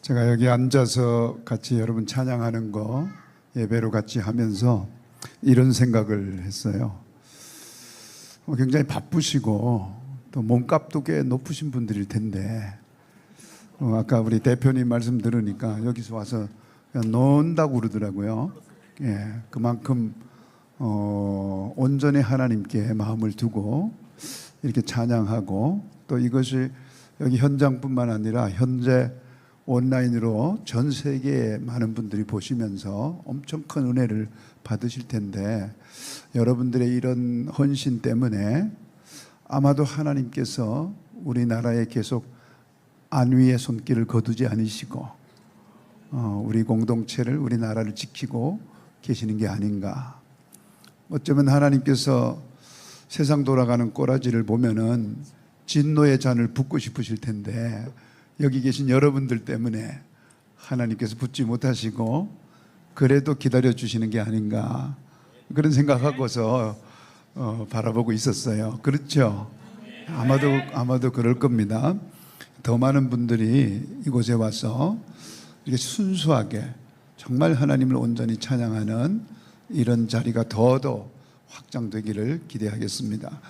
제가 여기 앉아서 같이 여러분 찬양하는 거 예배로 같이 하면서 이런 생각을 했어요. 굉장히 바쁘시고 또 몸값도 꽤 높으신 분들일 텐데 아까 우리 대표님 말씀 들으니까 여기서 와서 그냥 논다고 그러더라고요. 그만큼 온전히 하나님께 마음을 두고 이렇게 찬양하고 또 이것이 여기 현장뿐만 아니라 현재 온라인으로 전 세계에 많은 분들이 보시면서 엄청 큰 은혜를 받으실 텐데 여러분들의 이런 헌신 때문에 아마도 하나님께서 우리나라에 계속 안위의 손길을 거두지 않으시고 우리 공동체를 우리나라를 지키고 계시는 게 아닌가. 어쩌면 하나님께서 세상 돌아가는 꼬라지를 보면은 진노의 잔을 붓고 싶으실 텐데 여기 계신 여러분들 때문에 하나님께서 붓지 못하시고 그래도 기다려 주시는 게 아닌가 그런 생각하고서 바라보고 있었어요. 그렇죠? 아마도 그럴 겁니다. 더 많은 분들이 이곳에 와서 이렇게 순수하게 정말 하나님을 온전히 찬양하는 이런 자리가 더더 확장되기를 기대하겠습니다.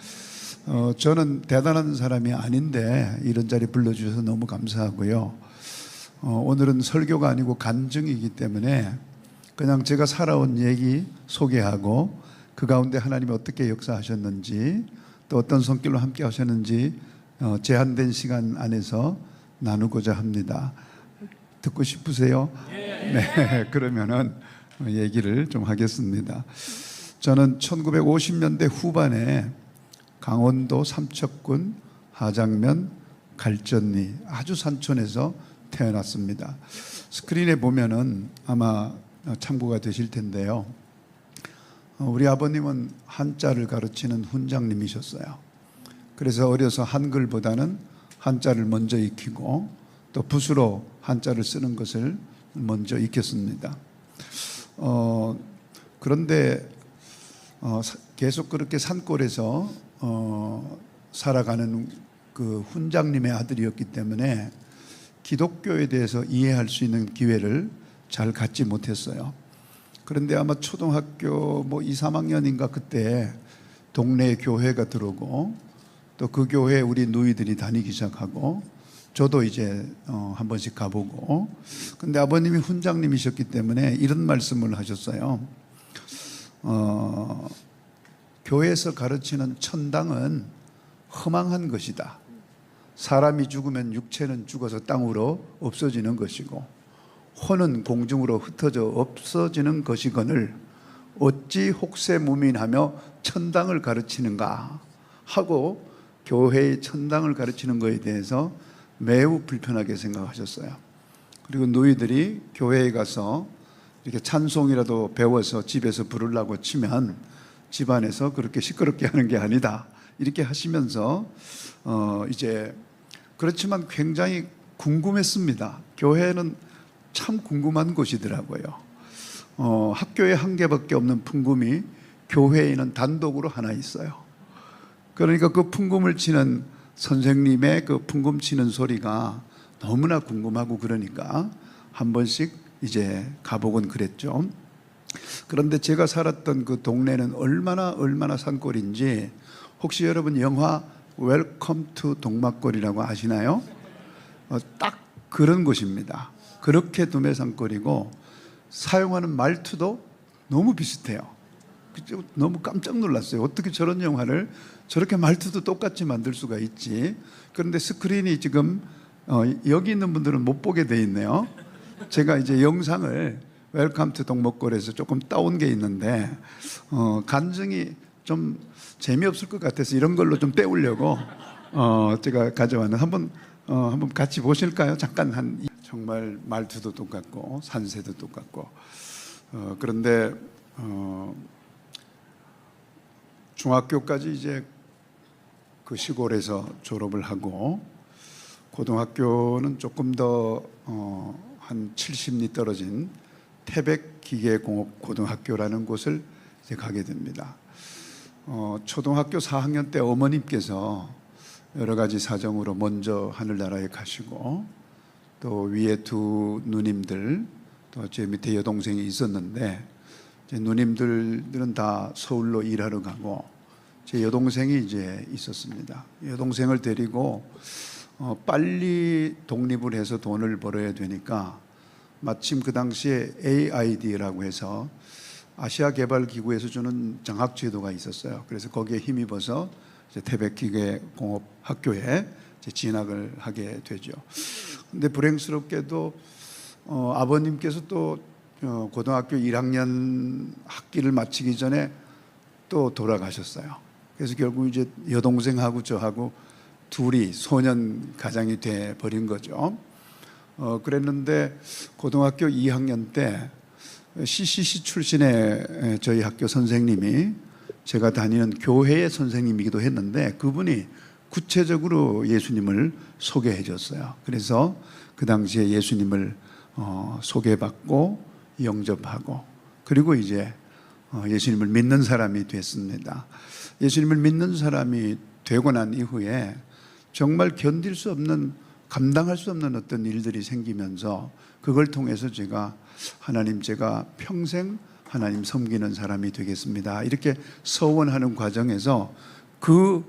저는 대단한 사람이 아닌데 이런 자리 불러주셔서 너무 감사하고요. 오늘은 설교가 아니고 간증이기 때문에 그냥 제가 살아온 얘기 소개하고 그 가운데 하나님이 어떻게 역사하셨는지 또 어떤 손길로 함께 하셨는지 제한된 시간 안에서 나누고자 합니다. 듣고 싶으세요? 네, 그러면은 얘기를 좀 하겠습니다. 저는 1950년대 후반에 강원도 삼척군 하장면 갈전리 아주 산촌에서 태어났습니다. 스크린에 보면은 아마 참고가 되실 텐데요. 우리 아버님은 한자를 가르치는 훈장님이셨어요. 그래서 어려서 한글보다는 한자를 먼저 익히고 또 붓으로 한자를 쓰는 것을 먼저 익혔습니다. 그런데 계속 그렇게 산골에서 살아가는 그 훈장님의 아들이었기 때문에 기독교에 대해서 이해할 수 있는 기회를 잘 갖지 못했어요. 그런데 아마 초등학교 2, 3학년인가 그때 동네에 교회가 들어오고 또 그 교회에 우리 누이들이 다니기 시작하고 저도 이제 한 번씩 가보고 근데 아버님이 훈장님이셨기 때문에 이런 말씀을 하셨어요. 교회에서 가르치는 천당은 허망한 것이다. 사람이 죽으면 육체는 죽어서 땅으로 없어지는 것이고 혼은 공중으로 흩어져 없어지는 것이거늘 어찌 혹세무민하며 천당을 가르치는가 하고 교회의 천당을 가르치는 것에 대해서 매우 불편하게 생각하셨어요. 그리고 누이들이 교회에 가서 이렇게 찬송이라도 배워서 집에서 부르려고 치면 집안에서 그렇게 시끄럽게 하는 게 아니다 이렇게 하시면서 이제 그렇지만 굉장히 궁금했습니다. 교회는 참 궁금한 곳이더라고요. 학교에 한 개밖에 없는 풍금이 교회에는 단독으로 하나 있어요. 그러니까 그 풍금을 치는 선생님의 그 풍금 치는 소리가 너무나 궁금하고 그러니까 한 번씩 이제 가보곤 그랬죠. 그런데 제가 살았던 그 동네는 얼마나 산골인지 혹시 여러분 영화 웰컴 투 동막골이라고 아시나요? 딱 그런 곳입니다. 그렇게 도매산골이고 사용하는 말투도 너무 비슷해요. 너무 깜짝 놀랐어요. 어떻게 저런 영화를 저렇게 말투도 똑같이 만들 수가 있지. 그런데 스크린이 지금 여기 있는 분들은 못 보게 돼 있네요. 제가 이제 영상을 웰컴 투 동목골에서 조금 따온 게 있는데 간증이 좀 재미없을 것 같아서 이런 걸로 좀 때우려고 제가 가져왔는데 한번 같이 보실까요? 잠깐 정말 말투도 똑같고 산세도 똑같고 그런데 중학교까지 이제 그 시골에서 졸업을 하고 고등학교는 조금 더 한 70리 떨어진 태백기계공업 고등학교라는 곳을 이제 가게 됩니다. 초등학교 4학년 때 어머님께서 여러 가지 사정으로 먼저 하늘나라에 가시고 또 위에 두 누님들, 또 제 밑에 여동생이 있었는데, 제 누님들은 다 서울로 일하러 가고 제 여동생이 이제 있었습니다. 여동생을 데리고 빨리 독립을 해서 돈을 벌어야 되니까, 마침 그 당시에 AID라고 해서 아시아개발기구에서 주는 장학제도가 있었어요. 그래서 거기에 힘입어서 이제 태백기계공업학교에 이제 진학을 하게 되죠. 근데 불행스럽게도 아버님께서 또 고등학교 1학년 학기를 마치기 전에 또 돌아가셨어요. 그래서 결국 이제 여동생하고 저하고 둘이 소년 가장이 돼 버린 거죠. 그랬는데 고등학교 2학년 때 CCC 출신의 저희 학교 선생님이 제가 다니는 교회의 선생님이기도 했는데, 그분이 구체적으로 예수님을 소개해 줬어요. 그래서 그 당시에 예수님을 소개받고 영접하고, 그리고 이제 예수님을 믿는 사람이 됐습니다. 예수님을 믿는 사람이 되고 난 이후에 정말 견딜 수 없는, 감당할 수 없는 어떤 일들이 생기면서 그걸 통해서 제가 평생 하나님 섬기는 사람이 되겠습니다, 이렇게 서원하는 과정에서 그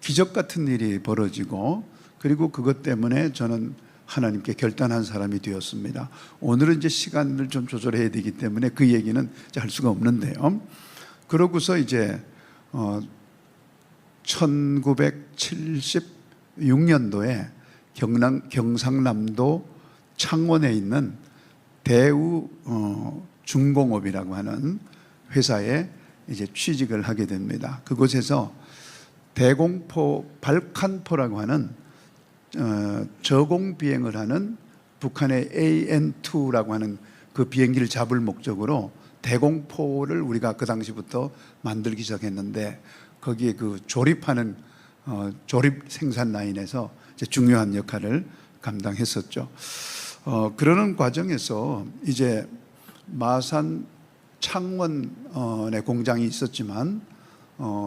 기적 같은 일이 벌어지고, 그리고 그것 때문에 저는 하나님께 결단한 사람이 되었습니다. 오늘은 이제 시간을 좀 조절해야 되기 때문에 그 얘기는 할 수가 없는데요. 그러고서 이제 1976년도에 경상남도 창원에 있는 대우 중공업이라고 하는 회사에 이제 취직을 하게 됩니다. 그곳에서 대공포 발칸포라고 하는 저공 비행을 하는 북한의 AN2라고 하는 그 비행기를 잡을 목적으로 대공포를 우리가 그 당시부터 만들기 시작했는데, 거기에 그 조립하는 조립 생산 라인에서 이제 중요한 역할을 감당했었죠. 그러는 과정에서 이제 마산 창원에 공장이 있었지만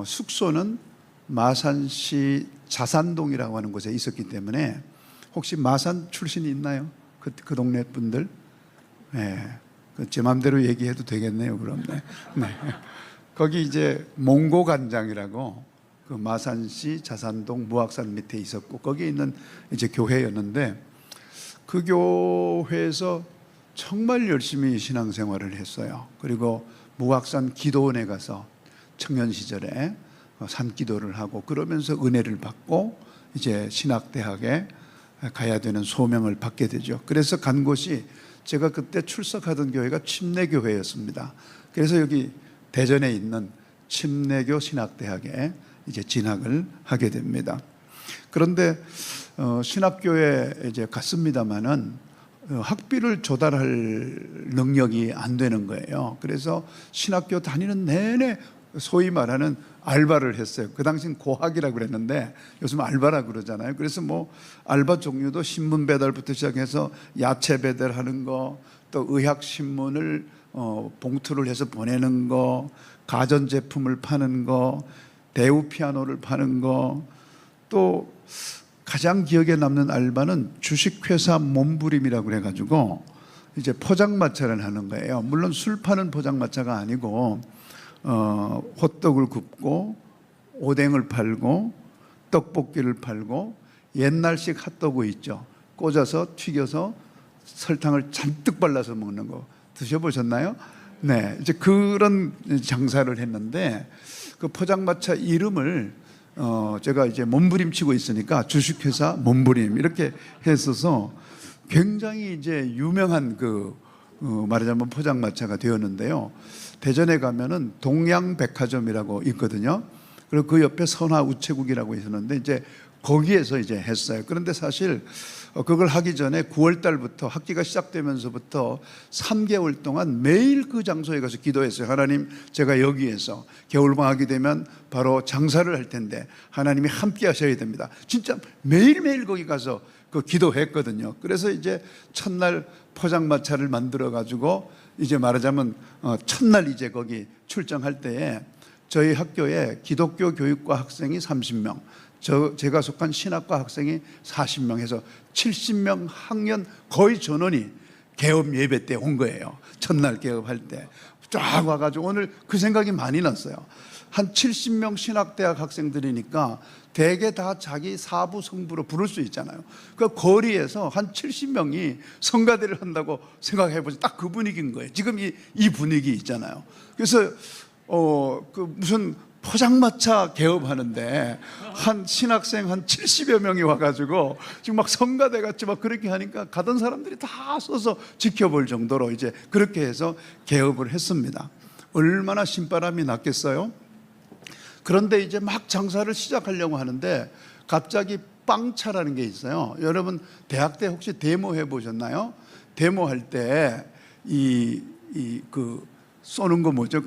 숙소는 마산시 자산동이라고 하는 곳에 있었기 때문에, 혹시 마산 출신이 있나요? 그 동네 분들? 네. 제 마음대로 얘기해도 되겠네요, 그럼. 네. 네. 거기 이제 몽고간장이라고 그 마산시 자산동 무악산 밑에 있었고, 거기에 있는 이제 교회였는데, 그 교회에서 정말 열심히 신앙생활을 했어요. 그리고 무악산 기도원에 가서 청년 시절에 산기도를 하고, 그러면서 은혜를 받고 이제 신학대학에 가야 되는 소명을 받게 되죠. 그래서 간 곳이, 제가 그때 출석하던 교회가 침례교회였습니다. 그래서 여기 대전에 있는 침례교 신학대학에 이제 진학을 하게 됩니다. 그런데 신학교에 이제 갔습니다마는 학비를 조달할 능력이 안 되는 거예요. 그래서 신학교 다니는 내내 소위 말하는 알바를 했어요. 그 당시엔 고학이라고 그랬는데 요즘 알바라고 그러잖아요. 그래서 뭐 알바 종류도 신문 배달부터 시작해서 야채 배달하는 거, 또 의학 신문을 봉투를 해서 보내는 거, 가전제품을 파는 거, 대우 피아노를 파는 거, 또 가장 기억에 남는 알바는 주식회사 몸부림이라고 그래가지고 이제 포장마차를 하는 거예요. 물론 술 파는 포장마차가 아니고 호떡을 굽고 오뎅을 팔고 떡볶이를 팔고 옛날식 핫도그 있죠. 꽂아서 튀겨서 설탕을 잔뜩 발라서 먹는 거 드셔보셨나요? 네, 이제 그런 장사를 했는데, 그 포장마차 이름을 제가 이제 몸부림치고 있으니까 주식회사 몸부림 이렇게 했어서 굉장히 이제 유명한 말하자면 포장마차가 되었는데요. 대전에 가면은 동양백화점이라고 있거든요. 그리고 그 옆에 선화우체국이라고 있었는데 이제 거기에서 이제 했어요. 그런데 사실 그걸 하기 전에 9월 달부터 학기가 시작되면서부터 3개월 동안 매일 그 장소에 가서 기도했어요. 하나님, 제가 여기에서 겨울방학이 되면 바로 장사를 할 텐데 하나님이 함께 하셔야 됩니다. 진짜 매일매일 거기 가서 그 기도했거든요. 그래서 이제 첫날 포장마차를 만들어 가지고 이제 말하자면 첫날 이제 거기 출정할 때에 저희 학교에 기독교 교육과 학생이 30명, 제가 속한 신학과 학생이 40명 해서 70명 학년 거의 전원이 개업 예배 때 온 거예요. 첫날 개업할 때 쫙 와가지고 오늘 그 생각이 많이 났어요. 한 70명 신학대학 학생들이니까 대개 다 자기 사부 성부로 부를 수 있잖아요. 그 거리에서 한 70명이 성가대를 한다고 생각해 보세요. 딱 그 분위기인 거예요. 지금 이 분위기 있잖아요. 그래서 무슨 포장마차 개업하는데 한 신학생 한 70여 명이 와가지고 지금 막 성가대 같이 막 그렇게 하니까 가던 사람들이 다 서서 지켜볼 정도로 이제 그렇게 해서 개업을 했습니다. 얼마나 신바람이 났겠어요? 그런데 이제 막 장사를 시작하려고 하는데 갑자기 빵차라는 게 있어요. 여러분 대학 때 혹시 데모 해보셨나요? 데모 할 때 쏘는 거 뭐죠?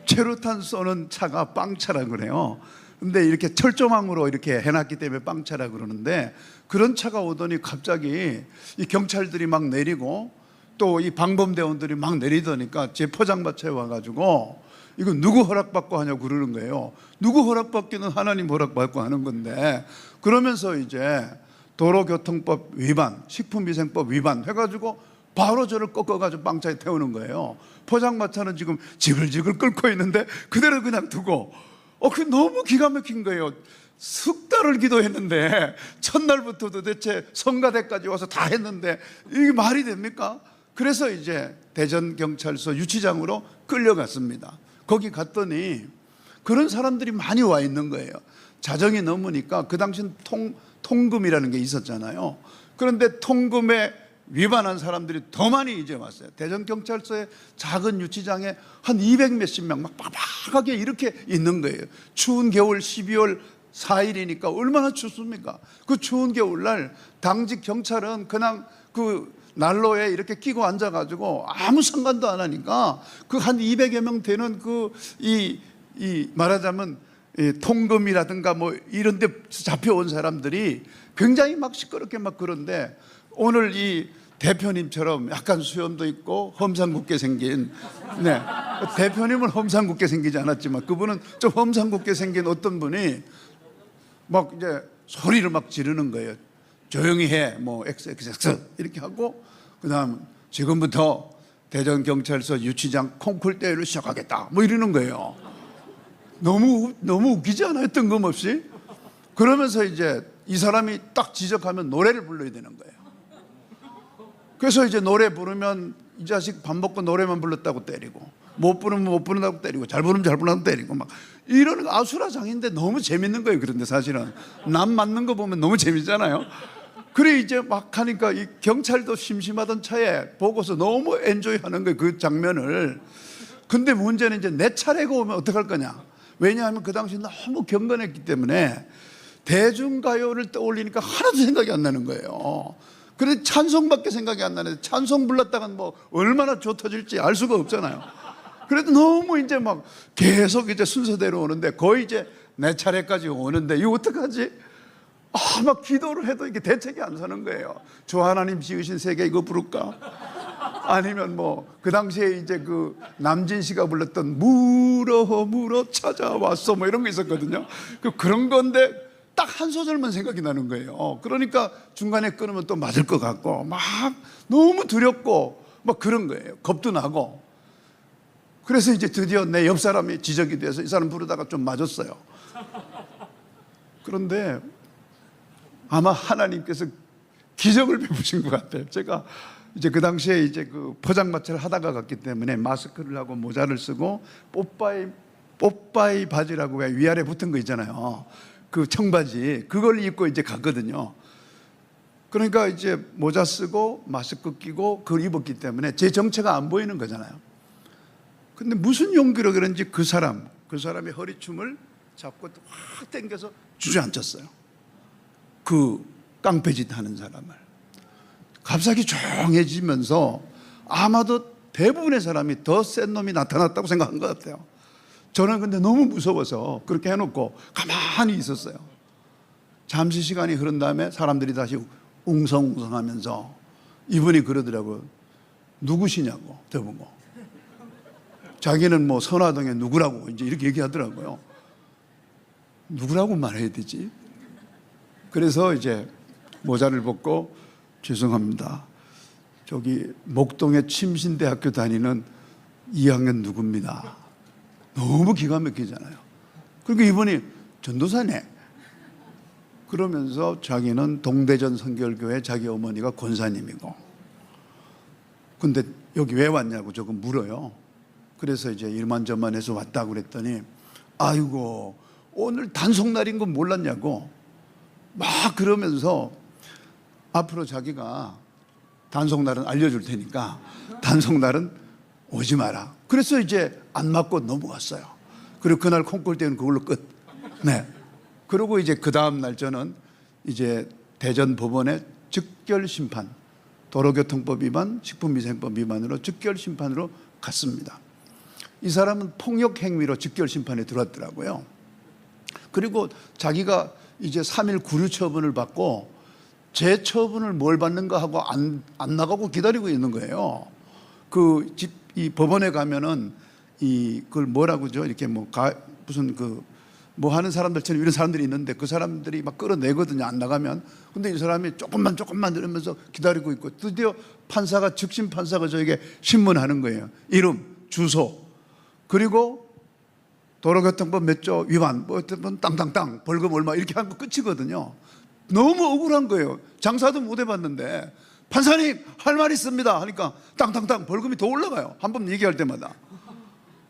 최루탄 쏘는 차가 빵차라 그래요. 근데 이렇게 철조망으로 이렇게 해놨기 때문에 빵차라 그러는데 그런 차가 오더니 갑자기 이 경찰들이 막 내리고 또 이 방범대원들이 막 내리더니까 제 포장마차에 와가지고 이거 누구 허락받고 하냐고 그러는 거예요. 누구 허락받기는 하나님 허락받고 하는 건데 그러면서 이제 도로교통법 위반, 식품위생법 위반 해가지고 바로 저를 꺾어가지고 빵차에 태우는 거예요. 포장마차는 지금 지글지글 끓고 있는데 그대로 그냥 두고 그게 너무 기가 막힌 거예요. 석 달을 기도했는데 첫날부터 도대체 성가대까지 와서 다 했는데 이게 말이 됩니까? 그래서 이제 대전경찰서 유치장으로 끌려갔습니다. 거기 갔더니 그런 사람들이 많이 와 있는 거예요. 자정이 넘으니까 그 당시엔 통금이라는 게 있었잖아요. 그런데 통금에 위반한 사람들이 더 많이 이제 왔어요. 대전경찰서의 작은 유치장에 한 200 몇십 명 막 빡빡하게 이렇게 있는 거예요. 추운 겨울 12월 4일이니까 얼마나 춥습니까? 그 추운 겨울날 당직 경찰은 그냥 그 난로에 이렇게 끼고 앉아가지고 아무 상관도 안 하니까 그 한 200여 명 되는 말하자면 통금이라든가 뭐 이런 데 잡혀온 사람들이 굉장히 막 시끄럽게 막 그런데 오늘 이 대표님처럼 약간 수염도 있고 험상궂게 생긴 대표님은 험상궂게 생기지 않았지만 그분은 좀 험상궂게 생긴 어떤 분이 막 이제 소리를 막 지르는 거예요. 조용히 해, 뭐 XXX 이렇게 하고 그다음 지금부터 대전경찰서 유치장 콩쿨 대회를 시작하겠다 뭐 이러는 거예요. 너무 웃기지 않아요? 뜬금없이. 그러면서 이제 이 사람이 딱 지적하면 노래를 불러야 되는 거예요. 그래서 이제 노래 부르면 이 자식 밥 먹고 노래만 불렀다고 때리고 못 부르면 못 부른다고 때리고 잘 부르면 잘 부른다고 때리고 막 이런 아수라장인데 너무 재밌는 거예요. 그런데 사실은 남 맞는 거 보면 너무 재밌잖아요. 그래 이제 막 하니까 이 경찰도 심심하던 차에 보고서 너무 엔조이하는 거예요. 그 장면을. 근데 문제는 이제 내 차례가 오면 어떡할 거냐. 왜냐하면 그 당시 너무 경건했기 때문에 대중가요를 떠올리니까 하나도 생각이 안 나는 거예요. 그래서 찬송밖에 생각이 안 나는데 찬송 불렀다간 뭐 얼마나 좋 터질지 알 수가 없잖아요. 그래도 너무 이제 막 계속 이제 순서대로 오는데 거의 이제 내 차례까지 오는데 이거 어떡하지? 막 기도를 해도 이게 대책이 안 서는 거예요. 주 하나님 지으신 세계 이거 부를까? 아니면 뭐 그 당시에 이제 그 남진 씨가 불렀던 물어 찾아왔어 뭐 이런 거 있었거든요. 그런 건데 딱 한 소절만 생각이 나는 거예요. 그러니까 중간에 끊으면 또 맞을 것 같고 막 너무 두렵고 막 그런 거예요. 겁도 나고. 그래서 이제 드디어 내 옆 사람이 지적이 돼서 이 사람 부르다가 좀 맞았어요. 그런데 아마 하나님께서 기적을 베푸신 것 같아요. 제가 이제 그 당시에 이제 그 포장마차를 하다가 갔기 때문에 마스크를 하고 모자를 쓰고 뽀빠이 바지라고 왜 위아래 붙은 거 있잖아요. 그 청바지 그걸 입고 이제 갔거든요. 그러니까 이제 모자 쓰고 마스크 끼고 그걸 입었기 때문에 제 정체가 안 보이는 거잖아요. 근데 무슨 용기로 그런지 그 사람의 허리춤을 잡고 확 당겨서 주저앉혔어요. 그 깡패짓 하는 사람을. 갑자기 조용해지면서 아마도 대부분의 사람이 더 센 놈이 나타났다고 생각한 것 같아요. 저는 근데 너무 무서워서 그렇게 해놓고 가만히 있었어요. 잠시 시간이 흐른 다음에 사람들이 다시 웅성웅성하면서 이분이 그러더라고요. 누구시냐고 저보고. 자기는 뭐 선화동에 누구라고 이제 이렇게 얘기하더라고요. 누구라고 말해야 되지? 그래서 이제 모자를 벗고 죄송합니다. 저기 목동의 침신대학교 다니는 2학년 누구입니다. 너무 기가 막히잖아요. 그리고 이분이 전도사네. 그러면서 자기는 동대전 선결교회 자기 어머니가 권사님이고, 근데 여기 왜 왔냐고 조금 물어요. 그래서 이제 이만저만 해서 왔다고 그랬더니 아이고 오늘 단속날인 건 몰랐냐고 막 그러면서 앞으로 자기가 단속날은 알려줄 테니까 단속날은 오지 마라. 그래서 이제 안 맞고 넘어갔어요. 그리고 그날 콩쿨 때는 그걸로 끝. 네. 그리고 이제 그 다음 날 저는 이제 대전 법원에 즉결 심판, 도로교통법 위반, 식품위생법 위반으로 즉결 심판으로 갔습니다. 이 사람은 폭력 행위로 즉결 심판에 들어왔더라고요. 그리고 자기가 이제 3일 구류 처분을 받고 재처분을 뭘 받는가 하고 안 나가고 기다리고 있는 거예요. 이 법원에 가면은 그걸 뭐라고죠? 이렇게 무슨 뭐 하는 사람들처럼 이런 사람들이 있는데 그 사람들이 막 끌어내거든요. 안 나가면. 근데 이 사람이 조금만 이러면서 기다리고 있고, 드디어 판사가, 즉심 판사가 저에게 신문하는 거예요. 이름, 주소, 그리고 도로교통법 몇 조 위반, 뭐 땅땅땅 벌금 얼마 이렇게 한 거 끝이거든요. 너무 억울한 거예요. 장사도 못 해봤는데 판사님 할 말 있습니다 하니까 땅땅땅 벌금이 더 올라가요. 한 번 얘기할 때마다.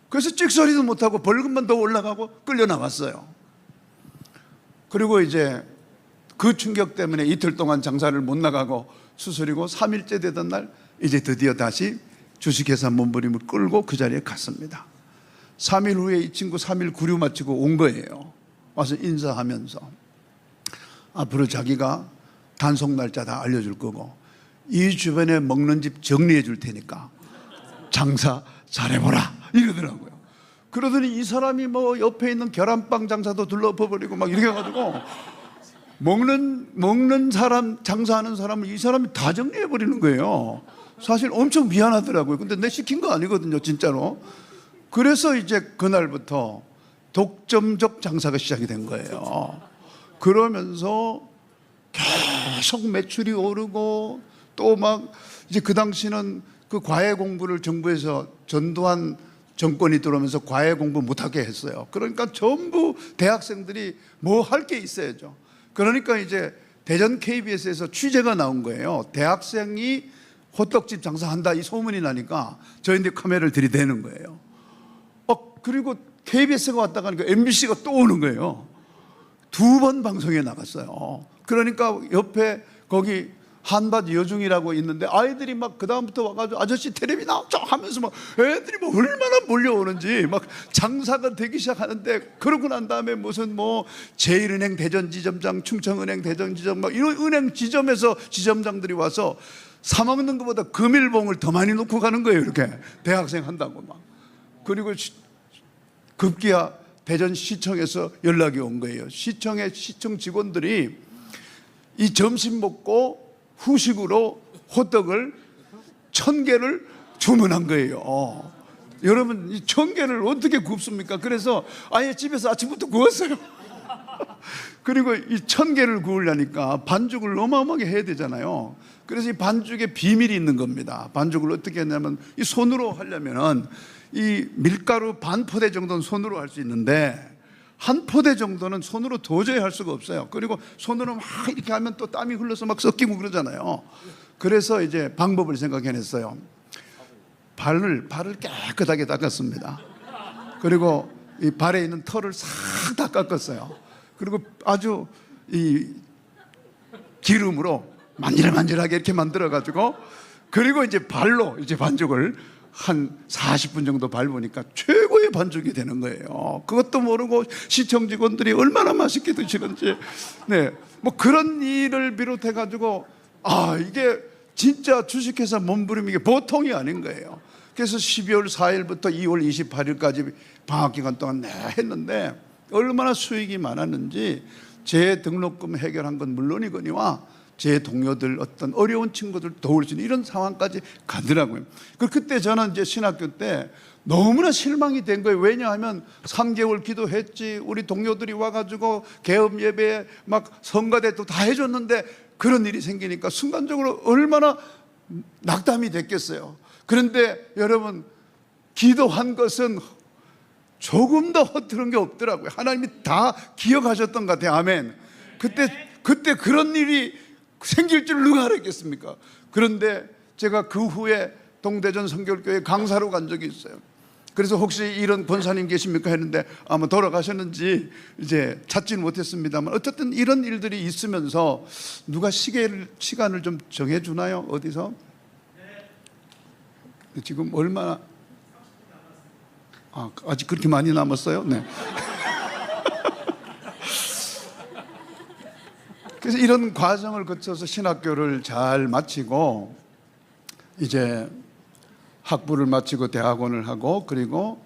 그래서 찍소리도 못하고 벌금만 더 올라가고 끌려 나왔어요. 그리고 이제 그 충격 때문에 이틀 동안 장사를 못 나가고 수술이고 3일째 되던 날 이제 드디어 다시 주식회사 몸부림을 끌고 그 자리에 갔습니다. 3일 후에 이 친구 3일 구류 마치고 온 거예요. 와서 인사하면서 앞으로 자기가 단속 날짜 다 알려줄 거고 이 주변에 먹는 집 정리해 줄 테니까 장사 잘해보라 이러더라고요. 그러더니 이 사람이 뭐 옆에 있는 계란빵 장사도 둘러버리고 막 이렇게 해가지고 먹는 사람, 장사하는 사람을 이 사람이 다 정리해 버리는 거예요. 사실 엄청 미안하더라고요. 근데 내 시킨 거 아니거든요, 진짜로. 그래서 이제 그날부터 독점적 장사가 시작이 된 거예요. 그러면서 계속 매출이 오르고 또 막 이제 그 당시는 그 과외 공부를 정부에서 전두환 정권이 들어오면서 과외 공부 못하게 했어요. 그러니까 전부 대학생들이 뭐 할 게 있어야죠. 그러니까 이제 대전 KBS에서 취재가 나온 거예요. 대학생이 호떡집 장사한다 이 소문이 나니까 저희한테 카메라를 들이대는 거예요. 그리고 KBS가 왔다 가니까 MBC가 또 오는 거예요. 2번 방송에 나갔어요. 그러니까 옆에 거기 한밭 여중이라고 있는데 아이들이 막 그다음부터 와가지고 아저씨 텔레비 나오죠 하면서 막 애들이 뭐 얼마나 몰려오는지 막 장사가 되기 시작하는데, 그러고 난 다음에 무슨 뭐 제일은행 대전 지점장, 충청은행 대전 지점 막 이런 은행 지점에서 지점장들이 와서 사 먹는 것보다 금일봉을 더 많이 놓고 가는 거예요. 이렇게 대학생 한다고 막. 그리고 급기야 대전시청에서 연락이 온 거예요. 시청의 시청 직원들이 이 점심 먹고 후식으로 호떡을 1000개를 주문한 거예요. 여러분 이 1000개를 어떻게 굽습니까? 그래서 아예 집에서 아침부터 구웠어요. 그리고 이 1000개를 구우려니까 반죽을 어마어마하게 해야 되잖아요. 그래서 이 반죽에 비밀이 있는 겁니다. 반죽을 어떻게 했냐면 이 손으로 하려면은 이 밀가루 반 포대 정도는 손으로 할 수 있는데 한 포대 정도는 손으로 도저히 할 수가 없어요. 그리고 손으로 막 이렇게 하면 또 땀이 흘러서 막 섞이고 그러잖아요. 그래서 이제 방법을 생각해냈어요. 발을 깨끗하게 닦았습니다. 그리고 이 발에 있는 털을 싹 다 깎았어요. 그리고 아주 이 기름으로 만질만질하게 이렇게 만들어가지고, 그리고 이제 발로 이제 반죽을 한 40분 정도 밟으니까 최고의 반죽이 되는 거예요. 그것도 모르고 시청 직원들이 얼마나 맛있게 드시는지. 네, 뭐 그런 일을 비롯해 가지고 이게 진짜 주식회사 몸부림이 보통이 아닌 거예요. 그래서 12월 4일부터 2월 28일까지 방학 기간 동안 했는데 얼마나 수익이 많았는지 제 등록금 해결한 건 물론이거니와 제 동료들, 어떤 어려운 친구들 도울 수 있는 이런 상황까지 가더라고요. 그때 저는 이제 신학교 때 너무나 실망이 된 거예요. 왜냐하면 3개월 기도했지, 우리 동료들이 와가지고 개업 예배에 막 성가대도 다 해줬는데 그런 일이 생기니까 순간적으로 얼마나 낙담이 됐겠어요. 그런데 여러분, 기도한 것은 조금 더 허투른 게 없더라고요. 하나님이 다 기억하셨던 것 같아요. 아멘. 그때 그런 일이 생길 줄 누가 알았겠습니까? 그런데 제가 그 후에 동대전 성결교회 강사로 간 적이 있어요. 그래서 혹시 이런 권사님 계십니까 했는데 아마 돌아가셨는지 이제 찾지는 못했습니다만, 어쨌든 이런 일들이 있으면서 누가 시간을 좀 정해주나요? 어디서? 지금 얼마나? 아직 그렇게 많이 남았어요? 네. 그래서 이런 과정을 거쳐서 신학교를 잘 마치고 이제 학부를 마치고 대학원을 하고, 그리고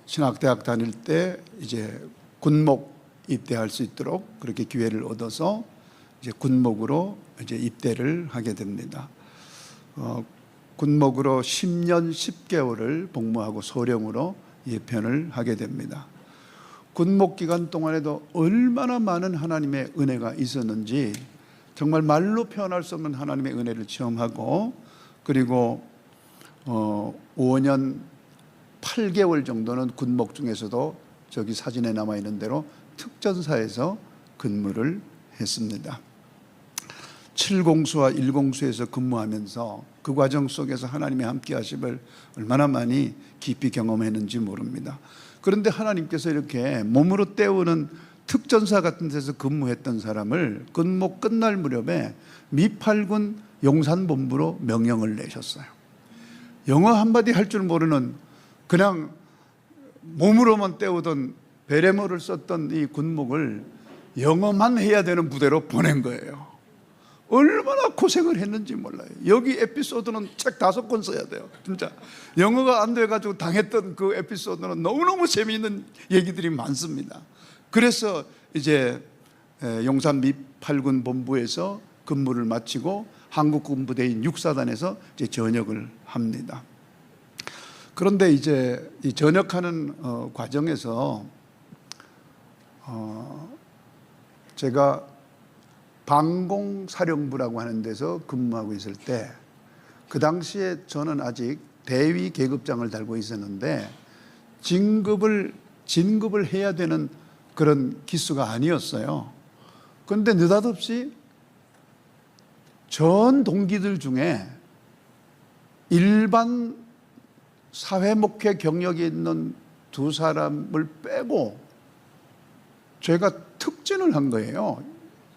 신학대학 다닐 때 이제 군목 입대할 수 있도록 그렇게 기회를 얻어서 이제 군목으로 이제 입대를 하게 됩니다. 군목으로 10년 10개월을 복무하고 소령으로 예편을 하게 됩니다. 군목 기간 동안에도 얼마나 많은 하나님의 은혜가 있었는지 정말 말로 표현할 수 없는 하나님의 은혜를 체험하고, 그리고 5년 8개월 정도는 군목 중에서도 저기 사진에 남아 있는 대로 특전사에서 근무를 했습니다. 7공수와 1공수에서 근무하면서 그 과정 속에서 하나님의 함께 하심을 얼마나 많이 깊이 경험했는지 모릅니다. 그런데 하나님께서 이렇게 몸으로 때우는 특전사 같은 데서 근무했던 사람을 근무 끝날 무렵에 미8군 용산본부로 명령을 내셨어요. 영어 한마디 할 줄 모르는, 그냥 몸으로만 때우던 베레모를 썼던 이 군목을 영어만 해야 되는 부대로 보낸 거예요. 얼마나 고생을 했는지 몰라요. 여기 에피소드는 책 5권 써야 돼요. 진짜 영어가 안 돼가지고 당했던 그 에피소드는 너무너무 재미있는 얘기들이 많습니다. 그래서 이제 용산 미8군 본부에서 근무를 마치고 한국군부대인 6사단에서 이제 전역을 합니다. 그런데 이제 이 전역하는 과정에서 제가 방공사령부라고 하는 데서 근무하고 있을 때, 그 당시에 저는 아직 대위 계급장을 달고 있었는데 진급을 해야 되는 그런 기수가 아니었어요. 그런데 느닷없이 전 동기들 중에 일반 사회목회 경력이 있는 2사람을 빼고 제가 특진을 한 거예요.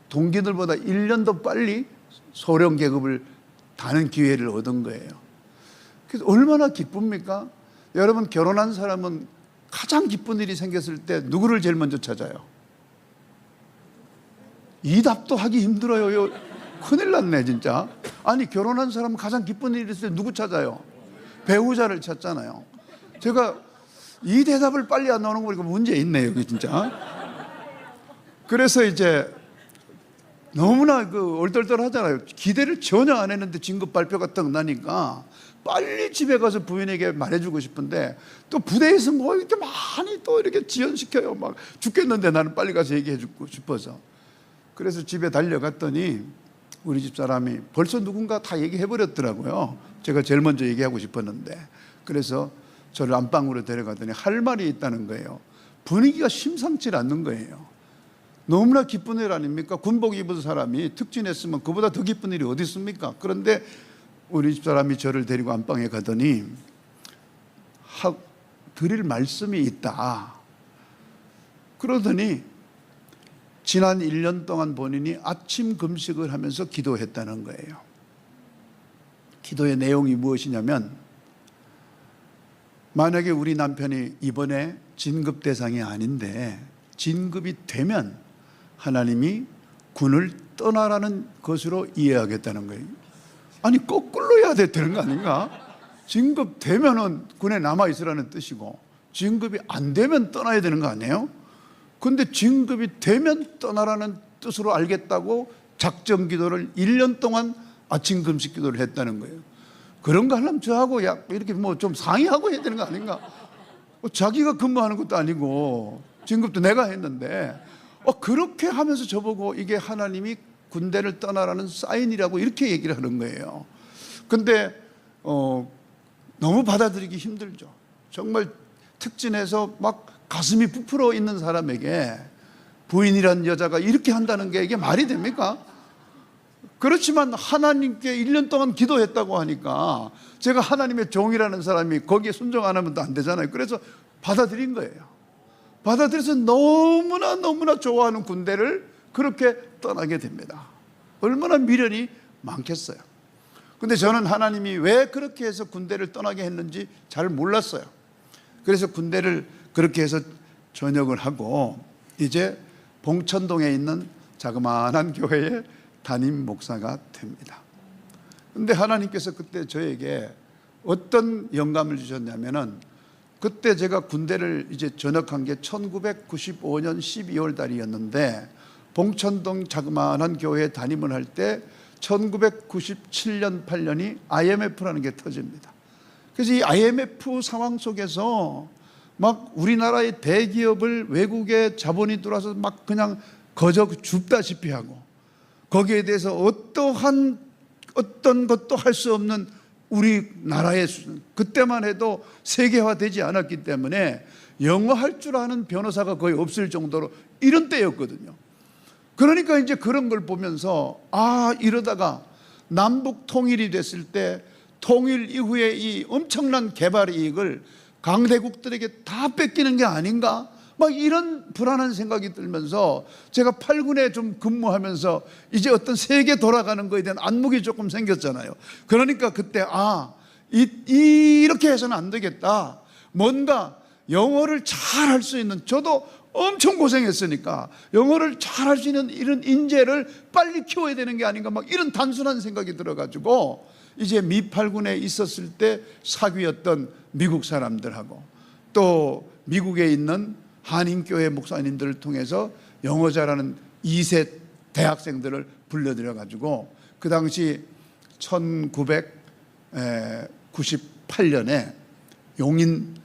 동기들보다 1년 더 빨리 소령 계급을 다는 기회를 얻은 거예요. 그래서 얼마나 기쁩니까? 여러분, 결혼한 사람은 가장 기쁜 일이 생겼을 때 누구를 제일 먼저 찾아요? 이 답도 하기 힘들어요. 큰일 났네 진짜. 아니, 결혼한 사람은 가장 기쁜 일이 있을 때 누구 찾아요? 배우자를 찾잖아요. 제가 이 대답을 빨리 안 나오는 거 보니까 문제 있네 여기 진짜. 그래서 이제 너무나 얼떨떨하잖아요. 기대를 전혀 안 했는데 진급 발표가 딱 나니까 빨리 집에 가서 부인에게 말해주고 싶은데, 또 부대에서 뭐 이렇게 많이 또 이렇게 지연시켜요. 막 죽겠는데 나는 빨리 가서 얘기해주고 싶어서. 그래서 집에 달려갔더니 우리 집 사람이 벌써 누군가 다 얘기해버렸더라고요. 제가 제일 먼저 얘기하고 싶었는데. 그래서 저를 안방으로 데려가더니 할 말이 있다는 거예요. 분위기가 심상치 않는 거예요. 너무나 기쁜 일 아닙니까? 군복 입은 사람이 특진했으면 그보다 더 기쁜 일이 어디 있습니까? 그런데 우리 집사람이 저를 데리고 안방에 가더니 드릴 말씀이 있다. 그러더니 지난 1년 동안 본인이 아침 금식을 하면서 기도했다는 거예요. 기도의 내용이 무엇이냐면, 만약에 우리 남편이 이번에 진급 대상이 아닌데 진급이 되면 하나님이 군을 떠나라는 것으로 이해하겠다는 거예요. 아니, 거꾸로 해야 되는 거 아닌가? 진급되면은 군에 남아있으라는 뜻이고, 진급이 안 되면 떠나야 되는 거 아니에요? 근데 진급이 되면 떠나라는 뜻으로 알겠다고 작정 기도를 1년 동안 아침 금식 기도를 했다는 거예요. 그런 거 하려면 저하고 이렇게 뭐 좀 상의하고 해야 되는 거 아닌가? 자기가 근무하는 것도 아니고 진급도 내가 했는데 그렇게 하면서 저보고 이게 하나님이 군대를 떠나라는 사인이라고 이렇게 얘기를 하는 거예요. 근데 너무 받아들이기 힘들죠. 정말 특진해서 막 가슴이 부풀어 있는 사람에게 부인이란 여자가 이렇게 한다는 게 이게 말이 됩니까? 그렇지만 하나님께 1년 동안 기도했다고 하니까 제가 하나님의 종이라는 사람이 거기에 순종 안 하면 또 안 되잖아요. 그래서 받아들인 거예요. 받아들여서 너무나 좋아하는 군대를 그렇게 떠나게 됩니다. 얼마나 미련이 많겠어요. 근데 저는 하나님이 왜 그렇게 해서 군대를 떠나게 했는지 잘 몰랐어요. 그래서 군대를 그렇게 해서 전역을 하고 이제 봉천동에 있는 자그마한 교회에 담임 목사가 됩니다. 근데 하나님께서 그때 저에게 어떤 영감을 주셨냐면은, 그때 제가 군대를 이제 전역한 게 1995년 12월 달이었는데 봉천동 자그마한 교회에 담임을 할 때 1997년 8년이 IMF라는 게 터집니다. 그래서 이 IMF 상황 속에서 막 우리나라의 대기업을 외국의 자본이 들어와서 막 그냥 거저 줍다시피 하고, 거기에 대해서 어떤 것도 할 수 없는 우리나라의 수준, 그때만 해도 세계화되지 않았기 때문에 영어 할 줄 아는 변호사가 거의 없을 정도로 이런 때였거든요. 그러니까 이제 그런 걸 보면서 이러다가 남북 통일이 됐을 때 통일 이후에 이 엄청난 개발 이익을 강대국들에게 다 뺏기는 게 아닌가? 막 이런 불안한 생각이 들면서 제가 8군에 좀 근무하면서 이제 어떤 세계 돌아가는 거에 대한 안목이 조금 생겼잖아요. 그러니까 그때 이렇게 해서는 안 되겠다. 뭔가 영어를 잘 할 수 있는, 저도 엄청 고생했으니까 영어를 잘 할 수 있는 이런 인재를 빨리 키워야 되는 게 아닌가, 막 이런 단순한 생각이 들어가지고 이제 미 8군에 있었을 때 사귀었던 미국 사람들하고 또 미국에 있는 한인교회 목사님들을 통해서 영어 잘하는 2세 대학생들을 불러들여가지고 그 당시 1998년에 용인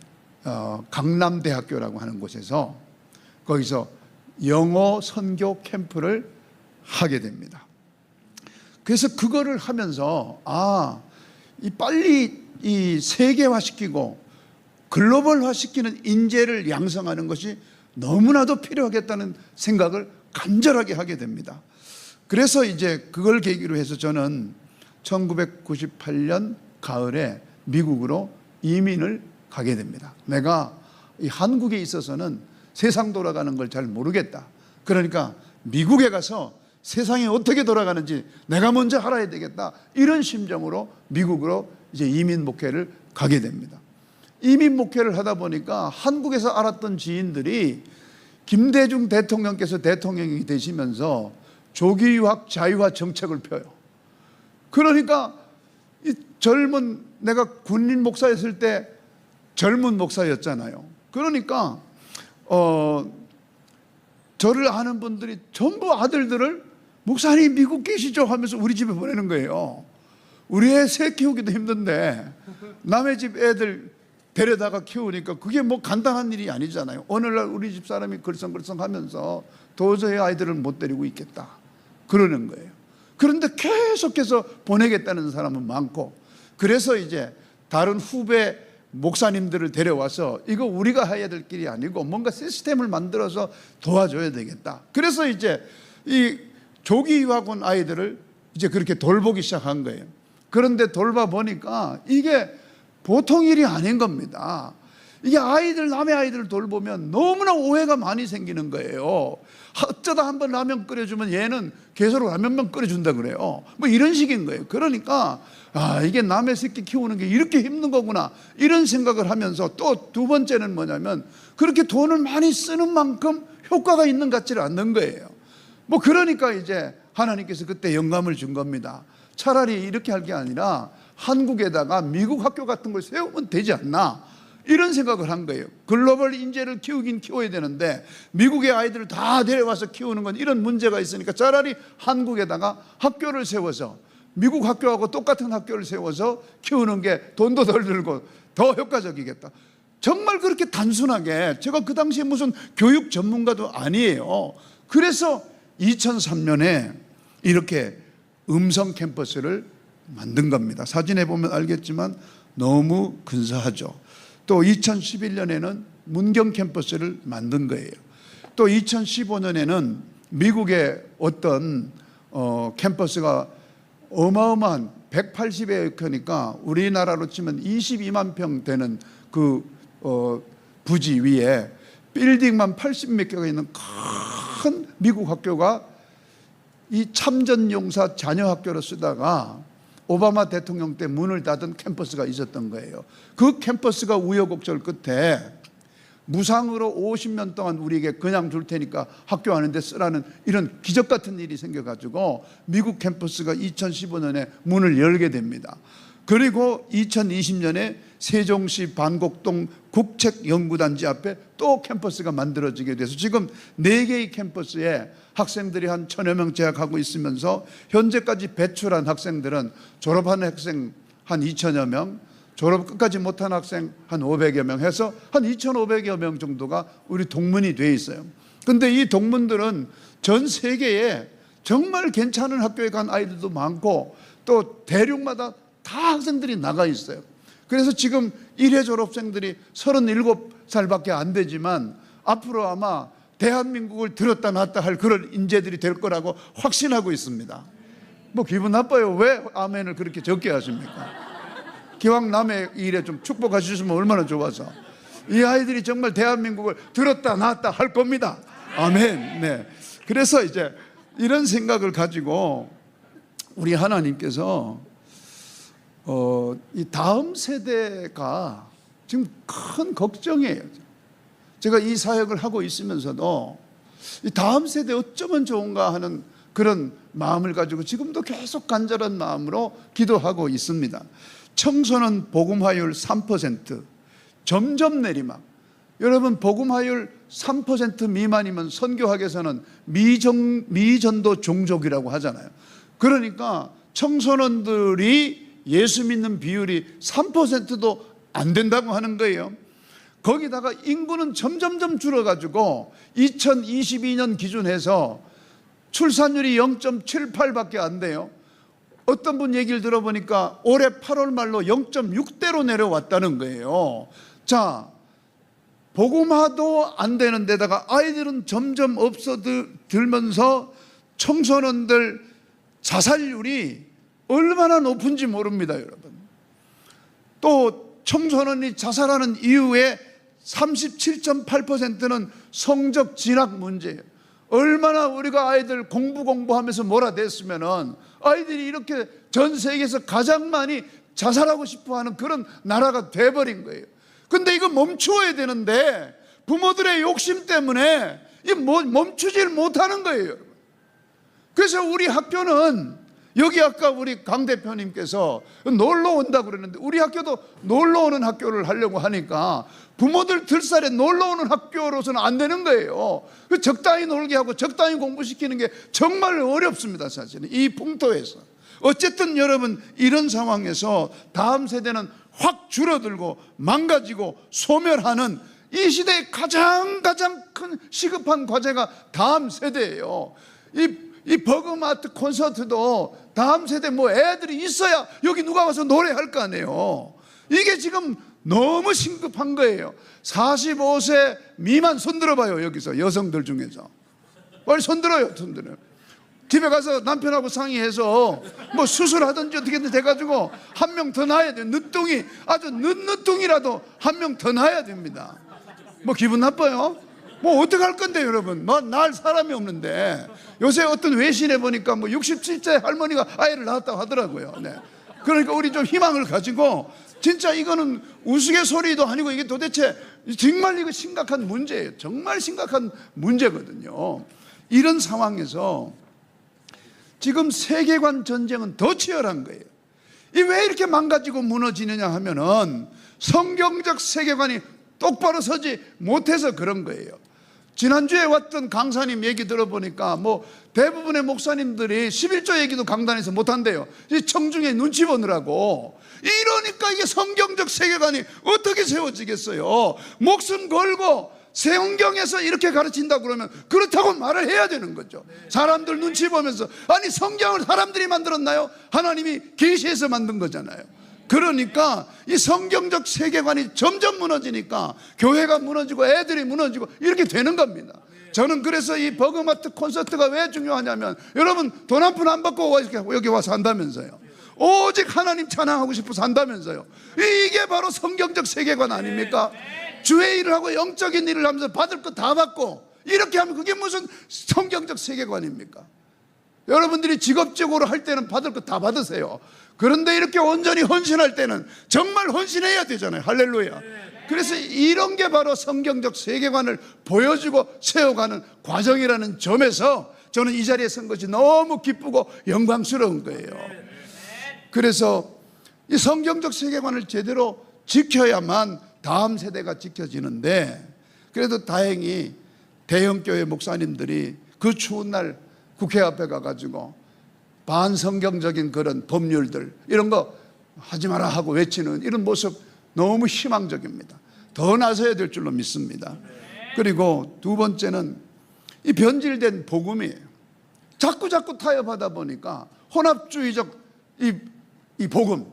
강남대학교라고 하는 곳에서 거기서 영어 선교 캠프를 하게 됩니다. 그래서 그거를 하면서 빨리 이 세계화시키고 글로벌화시키는 인재를 양성하는 것이 너무나도 필요하겠다는 생각을 간절하게 하게 됩니다. 그래서 이제 그걸 계기로 해서 저는 1998년 가을에 미국으로 이민을 가게 됩니다. 내가 이 한국에 있어서는 세상 돌아가는 걸 잘 모르겠다. 그러니까 미국에 가서 세상이 어떻게 돌아가는지 내가 먼저 알아야 되겠다. 이런 심정으로 미국으로 이제 이민 목회를 가게 됩니다. 이민 목회를 하다 보니까 한국에서 알았던 지인들이 김대중 대통령께서 대통령이 되시면서 조기 유학 자유화 정책을 펴요. 그러니까 이 내가 군인 목사였을 때 젊은 목사였잖아요. 그러니까 저를 아는 분들이 전부 아들들을 목사님 미국 계시죠 하면서 우리 집에 보내는 거예요. 우리 애 새 키우기도 힘든데 남의 집 애들 데려다가 키우니까 그게 뭐 간단한 일이 아니잖아요. 오늘날 우리 집 사람이 걸성걸성하면서 도저히 아이들을 못 데리고 있겠다 그러는 거예요. 그런데 계속해서 보내겠다는 사람은 많고, 그래서 이제 다른 후배 목사님들을 데려와서 이거 우리가 해야 될 길이 아니고 뭔가 시스템을 만들어서 도와줘야 되겠다. 그래서 이제 이 조기 유학 온 아이들을 이제 그렇게 돌보기 시작한 거예요. 그런데 돌봐보니까 이게 보통 일이 아닌 겁니다. 이게 남의 아이들을 돌보면 너무나 오해가 많이 생기는 거예요. 어쩌다 한번 라면 끓여주면 얘는 계속 라면만 끓여준다 그래요. 뭐 이런 식인 거예요. 그러니까 이게 남의 새끼 키우는 게 이렇게 힘든 거구나, 이런 생각을 하면서 또 두 번째는 뭐냐면 그렇게 돈을 많이 쓰는 만큼 효과가 있는 것 같지를 않는 거예요. 뭐 그러니까 이제 하나님께서 그때 영감을 준 겁니다. 차라리 이렇게 할 게 아니라 한국에다가 미국 학교 같은 걸 세우면 되지 않나. 이런 생각을 한 거예요. 글로벌 인재를 키우긴 키워야 되는데 미국의 아이들을 다 데려와서 키우는 건 이런 문제가 있으니까 차라리 한국에다가 학교를 세워서 미국 학교하고 똑같은 학교를 세워서 키우는 게 돈도 덜 들고 더 효과적이겠다. 정말 그렇게 단순하게, 제가 그 당시에 무슨 교육 전문가도 아니에요. 그래서 2003년에 이렇게 음성 캠퍼스를 만든 겁니다. 사진에 보면 알겠지만 너무 근사하죠. 또 2011년에는 문경 캠퍼스를 만든 거예요. 또 2015년에는 미국의 어떤 캠퍼스가 어마어마한 180에이커니까 우리나라로 치면 22만 평 되는 그 부지 위에 빌딩만 80몇 개가 있는 큰 미국 학교가 이 참전용사 자녀학교로 쓰다가 오바마 대통령 때 문을 닫은 캠퍼스가 있었던 거예요. 그 캠퍼스가 우여곡절 끝에 무상으로 50년 동안 우리에게 그냥 줄 테니까 학교 하는 데 쓰라는 이런 기적 같은 일이 생겨가지고 미국 캠퍼스가 2015년에 문을 열게 됩니다. 그리고 2020년에 세종시 반곡동 국책연구단지 앞에 또 캠퍼스가 만들어지게 돼서 지금 4개의 캠퍼스에 학생들이 한 1000여 명 재학하고 있으면서 현재까지 배출한 학생들은 졸업하는 학생 한 2000여 명, 졸업 끝까지 못한 학생 한 500여 명 해서 한 2500여 명 정도가 우리 동문이 돼 있어요. 근데 이 동문들은 전 세계에 정말 괜찮은 학교에 간 아이들도 많고 또 대륙마다 다 학생들이 나가 있어요. 그래서 지금 1회 졸업생들이 37살밖에 안 되지만 앞으로 아마 대한민국을 들었다 놨다 할 그런 인재들이 될 거라고 확신하고 있습니다. 뭐 기분 나빠요. 왜 아멘을 그렇게 적게 하십니까? 기왕 남의 일에 좀 축복하셨으면 얼마나 좋아서. 이 아이들이 정말 대한민국을 들었다 놨다 할 겁니다. 아멘. 네. 그래서 이제 이런 생각을 가지고 우리 하나님께서 이 다음 세대가 지금 큰 걱정이에요. 제가 이 사역을 하고 있으면서도 이 다음 세대 어쩌면 좋은가 하는 그런 마음을 가지고 지금도 계속 간절한 마음으로 기도하고 있습니다. 청소년 복음화율 3%, 점점 내리막. 여러분, 복음화율 3% 미만이면 선교학에서는 미전도 종족이라고 하잖아요. 그러니까 청소년들이 예수 믿는 비율이 3%도 안 된다고 하는 거예요. 거기다가 인구는 점점점 줄어가지고 2022년 기준해서 출산율이 0.78밖에 안 돼요. 어떤 분 얘기를 들어보니까 올해 8월 말로 0.6대로 내려왔다는 거예요. 자, 복음화도 안 되는 데다가 아이들은 점점 없어들면서 청소년들 자살률이 얼마나 높은지 모릅니다, 여러분. 또 청소년이 자살하는 이유의 37.8%는 성적 진학 문제예요. 얼마나 우리가 아이들 공부하면서 몰아댔으면은 아이들이 이렇게 전 세계에서 가장 많이 자살하고 싶어 하는 그런 나라가 돼버린 거예요. 근데 이거 멈추어야 되는데 부모들의 욕심 때문에 멈추질 못하는 거예요. 그래서 우리 학교는 여기 아까 우리 강 대표님께서 놀러 온다고 그랬는데 우리 학교도 놀러 오는 학교를 하려고 하니까 부모들 들살에 놀러 오는 학교로서는 안 되는 거예요. 적당히 놀게 하고 적당히 공부시키는 게 정말 어렵습니다, 사실은 이 풍토에서. 어쨌든 여러분, 이런 상황에서 다음 세대는 확 줄어들고 망가지고 소멸하는 이 시대의 가장 큰 시급한 과제가 다음 세대예요. 이 버그마트 콘서트도 다음 세대 애들이 있어야 여기 누가 와서 노래할 거 아니에요. 이게 지금 너무 심각한 거예요. 45세 미만 손 들어봐요. 여기서 여성들 중에서 빨리 손 들어요. 집에 가서 남편하고 상의해서 수술하든지 어떻게든 돼가지고 한 명 더 낳아야 돼요. 늦둥이, 아주 늦둥이라도 한 명 더 낳아야 됩니다. 기분 나빠요? 어떡할 건데, 여러분? 낳을 사람이 없는데. 요새 어떤 외신에 보니까 67세 할머니가 아이를 낳았다고 하더라고요. 네. 그러니까 우리 좀 희망을 가지고, 진짜 이거는 우스갯소리도 아니고 이게 도대체 정말 이거 심각한 문제예요. 정말 심각한 문제거든요. 이런 상황에서 지금 세계관 전쟁은 더 치열한 거예요. 이 왜 이렇게 망가지고 무너지느냐 하면은 성경적 세계관이 똑바로 서지 못해서 그런 거예요. 지난주에 왔던 강사님 얘기 들어보니까 뭐 대부분의 목사님들이 11조 얘기도 강단에서 못한대요. 이 청중에 눈치 보느라고. 이러니까 이게 성경적 세계관이 어떻게 세워지겠어요? 목숨 걸고 성경에서 이렇게 가르친다 그러면 그렇다고 말을 해야 되는 거죠. 사람들 눈치 보면서, 아니 성경을 사람들이 만들었나요? 하나님이 계시해서 만든 거잖아요. 그러니까 이 성경적 세계관이 점점 무너지니까 교회가 무너지고 애들이 무너지고 이렇게 되는 겁니다. 저는 그래서 이 버그마트 콘서트가 왜 중요하냐면, 여러분 돈 한 푼 안 받고 여기 와서 한다면서요. 오직 하나님 찬양하고 싶어서 한다면서요. 이게 바로 성경적 세계관 아닙니까? 주의 일을 하고 영적인 일을 하면서 받을 거 다 받고 이렇게 하면 그게 무슨 성경적 세계관입니까? 여러분들이 직업적으로 할 때는 받을 거 다 받으세요. 그런데 이렇게 온전히 헌신할 때는 정말 헌신해야 되잖아요. 할렐루야. 그래서 이런 게 바로 성경적 세계관을 보여주고 세워가는 과정이라는 점에서 저는 이 자리에 선 것이 너무 기쁘고 영광스러운 거예요. 그래서 이 성경적 세계관을 제대로 지켜야만 다음 세대가 지켜지는데, 그래도 다행히 대형교회 목사님들이 그 추운 날 국회 앞에 가가지고 반성경적인 그런 법률들 이런 거 하지 마라 하고 외치는 이런 모습 너무 희망적입니다. 더 나서야 될 줄로 믿습니다. 그리고 두 번째는 이 변질된 복음이에요. 자꾸 타협하다 보니까 혼합주의적 이 복음,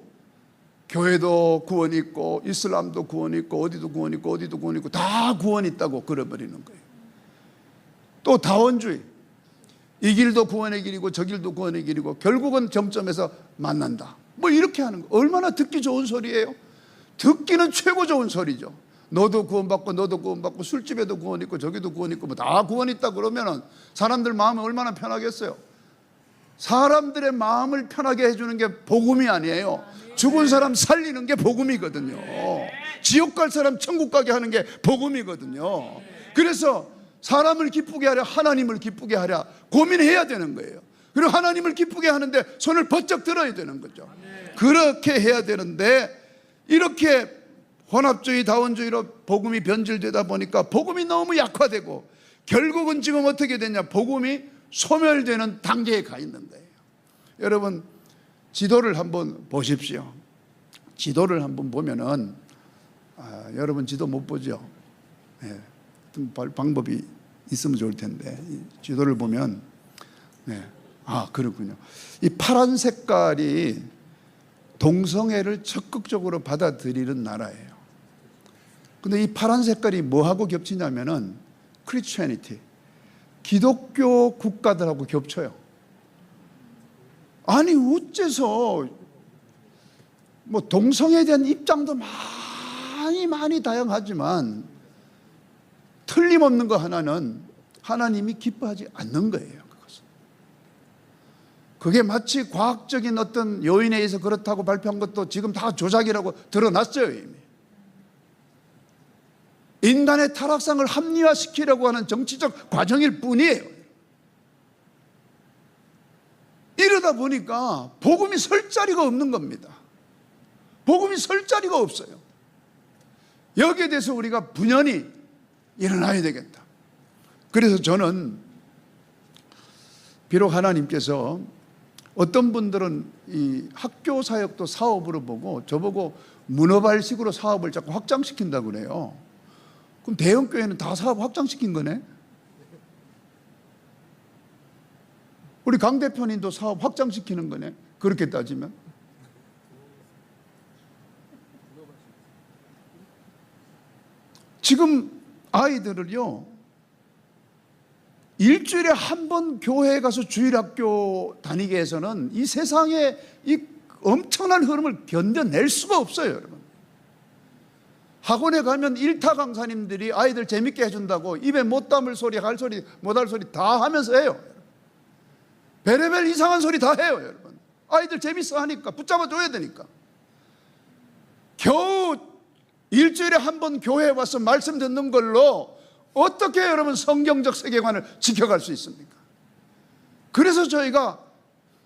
교회도 구원이 있고 이슬람도 구원이 있고 어디도 구원이 있고 어디도 구원이 있고 다 구원이 있다고 그려버리는 거예요. 또 다원주의, 이 길도 구원의 길이고 저 길도 구원의 길이고 결국은 정점에서 만난다, 뭐 이렇게 하는 거 얼마나 듣기 좋은 소리예요. 듣기는 최고 좋은 소리죠. 너도 구원받고 너도 구원받고 술집에도 구원 있고 저기도 구원 있고 뭐 다 구원 있다 그러면은 사람들 마음은 얼마나 편하겠어요. 사람들의 마음을 편하게 해주는 게 복음이 아니에요. 죽은 사람 살리는 게 복음이거든요. 지옥 갈 사람 천국 가게 하는 게 복음이거든요. 그래서 사람을 기쁘게 하랴 하나님을 기쁘게 하랴 고민해야 되는 거예요. 그리고 하나님을 기쁘게 하는데 손을 번쩍 들어야 되는 거죠. 그렇게 해야 되는데 이렇게 혼합주의 다원주의로 복음이 변질되다 보니까 복음이 너무 약화되고 결국은 지금 어떻게 됐냐, 복음이 소멸되는 단계에 가 있는 거예요. 여러분 지도를 한번 보십시오. 지도를 한번 보면은 여러분 지도 못 보죠? 네, 방법이 있으면 좋을 텐데 지도를 보면 그렇군요. 이 파란 색깔이 동성애를 적극적으로 받아들이는 나라예요. 근데 이 파란 색깔이 뭐하고 겹치냐면은 크리스천이티, 기독교 국가들하고 겹쳐요. 아니 어째서 뭐 동성애에 대한 입장도 많이 다양하지만 틀림없는 거 하나는 하나님이 기뻐하지 않는 거예요. 그것은. 그게 마치 과학적인 어떤 요인에 의해서 그렇다고 발표한 것도 지금 다 조작이라고 드러났어요. 이미. 인간의 타락상을 합리화시키려고 하는 정치적 과정일 뿐이에요. 이러다 보니까 복음이 설 자리가 없는 겁니다. 복음이 설 자리가 없어요. 여기에 대해서 우리가 분연히 일어나야 되겠다. 그래서 저는 비록 하나님께서 어떤 분들은 이 학교 사역도 사업으로 보고 저보고 문어발식으로 사업을 자꾸 확장시킨다고 그래요. 그럼 대형교회는 다 사업 확장시킨 거네? 우리 강 대표님도 사업 확장시키는 거네? 그렇게 따지면. 지금 아이들을요, 일주일에 한 번 교회에 가서 주일학교 다니게 해서는 이 세상의 이 엄청난 흐름을 견뎌낼 수가 없어요, 여러분. 학원에 가면 일타 강사님들이 아이들 재밌게 해준다고 입에 못 담을 소리, 할 소리, 못 할 소리 다 하면서 해요. 별의별 이상한 소리 다 해요, 여러분. 아이들 재밌어 하니까, 붙잡아줘야 되니까. 겨우 일주일에 한 번 교회에 와서 말씀 듣는 걸로 어떻게 여러분 성경적 세계관을 지켜갈 수 있습니까? 그래서 저희가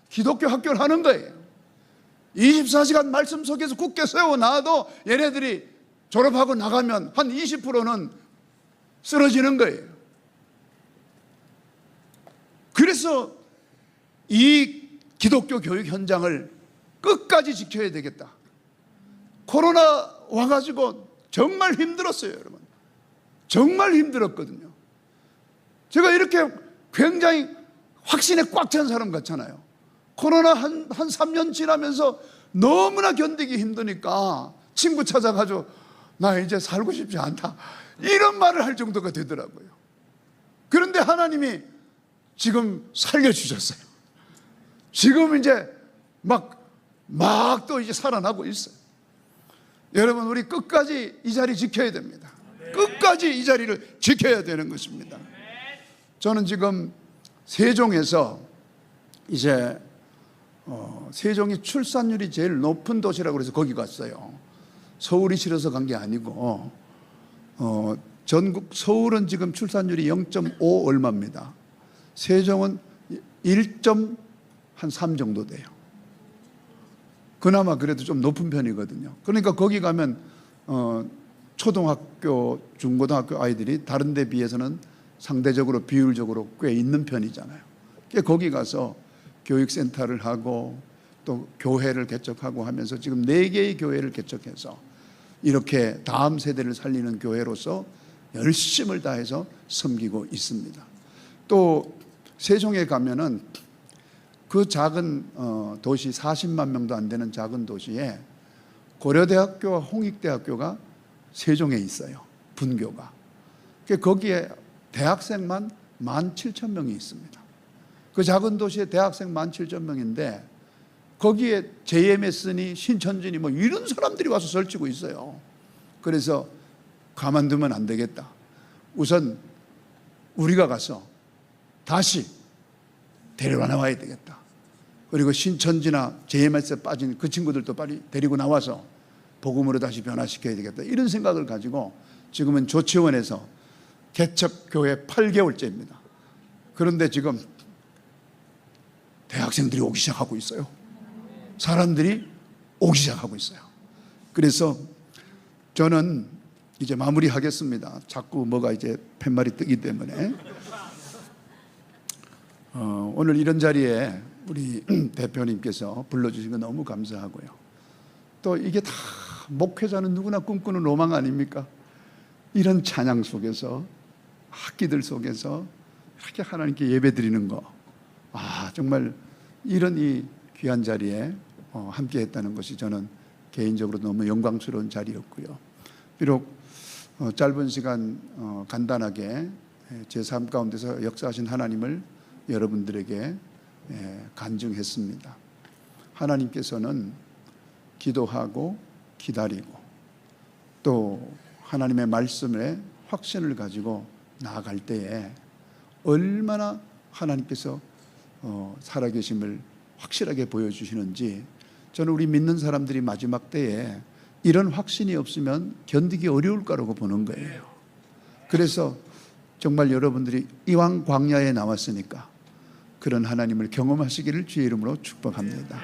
기독교 학교를 하는 거예요. 24시간 말씀 속에서 굳게 세워놔도 얘네들이 졸업하고 나가면 한 20%는 쓰러지는 거예요. 그래서 이 기독교 교육 현장을 끝까지 지켜야 되겠다. 코로나 와가지고 정말 힘들었어요, 여러분. 정말 힘들었거든요. 제가 이렇게 굉장히 확신에 꽉 찬 사람 같잖아요. 코로나 한 3년 지나면서 너무나 견디기 힘드니까 친구 찾아가지고 나 이제 살고 싶지 않다, 이런 말을 할 정도가 되더라고요. 그런데 하나님이 지금 살려주셨어요. 지금 이제 막 또 이제 살아나고 있어요. 여러분, 우리 끝까지 이 자리 지켜야 됩니다. 끝까지 이 자리를 지켜야 되는 것입니다. 저는 지금 세종에서 이제 세종이 출산율이 제일 높은 도시라고 해서 거기 갔어요. 서울이 싫어서 간 게 아니고 전국 서울은 지금 출산율이 0.5 얼마입니다. 세종은 1.3 정도 돼요. 그나마 그래도 좀 높은 편이거든요. 그러니까 거기 가면 초등학교, 중고등학교 아이들이 다른 데 비해서는 상대적으로 비율적으로 꽤 있는 편이잖아요. 거기 가서 교육센터를 하고 또 교회를 개척하고 하면서 지금 4개의 교회를 개척해서 이렇게 다음 세대를 살리는 교회로서 열심을 다해서 섬기고 있습니다. 또 세종에 가면은 그 작은 도시, 40만 명도 안 되는 작은 도시에 고려대학교와 홍익대학교가 세종에 있어요. 분교가. 거기에 대학생만 17,000명이 있습니다. 그 작은 도시에 대학생 17,000명인데 거기에 JMS니 신천지니 뭐 이런 사람들이 와서 설치고 있어요. 그래서 가만두면 안 되겠다. 우선 우리가 가서 다시 데려가 나와야 되겠다. 그리고 신천지나 JMS에 빠진 그 친구들도 빨리 데리고 나와서 복음으로 다시 변화시켜야 되겠다, 이런 생각을 가지고 지금은 조치원에서 개척 교회 8개월째입니다. 그런데 지금 대학생들이 오기 시작하고 있어요. 사람들이 오기 시작하고 있어요. 그래서 저는 이제 마무리하겠습니다. 자꾸 뭐가 이제 팻말이 뜨기 때문에 오늘 이런 자리에 우리 대표님께서 불러주신 거 너무 감사하고요. 또 이게 다 목회자는 누구나 꿈꾸는 로망 아닙니까? 이런 찬양 속에서, 학기들 속에서 이렇게 하나님께 예배드리는 거, 정말 이런 이 귀한 자리에 함께 했다는 것이 저는 개인적으로 너무 영광스러운 자리였고요. 비록 짧은 시간 간단하게 제 삶 가운데서 역사하신 하나님을 여러분들에게 간증했습니다. 하나님께서는 기도하고 기다리고 또 하나님의 말씀에 확신을 가지고 나아갈 때에 얼마나 하나님께서 살아계심을 확실하게 보여주시는지, 저는 우리 믿는 사람들이 마지막 때에 이런 확신이 없으면 견디기 어려울 거라고 보는 거예요. 그래서 정말 여러분들이 이왕 광야에 나왔으니까 그런 하나님을 경험하시기를 주의 이름으로 축복합니다.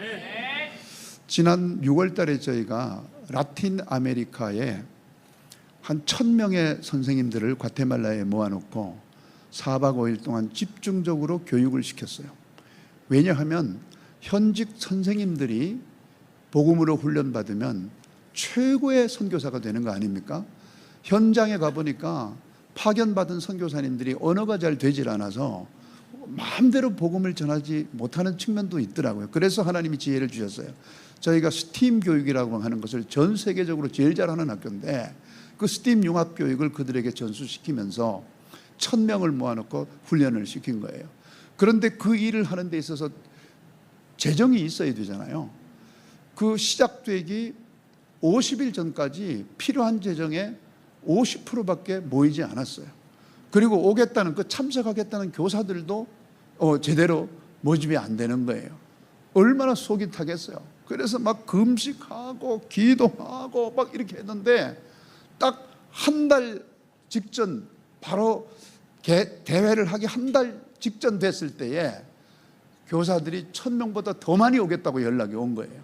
지난 6월 달에 저희가 라틴 아메리카에 한 1,000명의 선생님들을 과테말라에 모아놓고 4박 5일 동안 집중적으로 교육을 시켰어요. 왜냐하면 현직 선생님들이 복음으로 훈련받으면 최고의 선교사가 되는 거 아닙니까? 현장에 가보니까 파견받은 선교사님들이 언어가 잘 되질 않아서 마음대로 복음을 전하지 못하는 측면도 있더라고요. 그래서 하나님이 지혜를 주셨어요. 저희가 스팀 교육이라고 하는 것을 전 세계적으로 제일 잘하는 학교인데 그 스팀 융합 교육을 그들에게 전수시키면서 1,000명을 모아놓고 훈련을 시킨 거예요. 그런데 그 일을 하는 데 있어서 재정이 있어야 되잖아요. 그 시작되기 50일 전까지 필요한 재정의 50%밖에 모이지 않았어요. 그리고 오겠다는, 그 참석하겠다는 교사들도 제대로 모집이 안 되는 거예요. 얼마나 속이 타겠어요. 그래서 막 금식하고 기도하고 막 이렇게 했는데 딱 한 달 직전, 바로 대회를 하기 한 달 직전 됐을 때에 교사들이 1,000명보다 더 많이 오겠다고 연락이 온 거예요.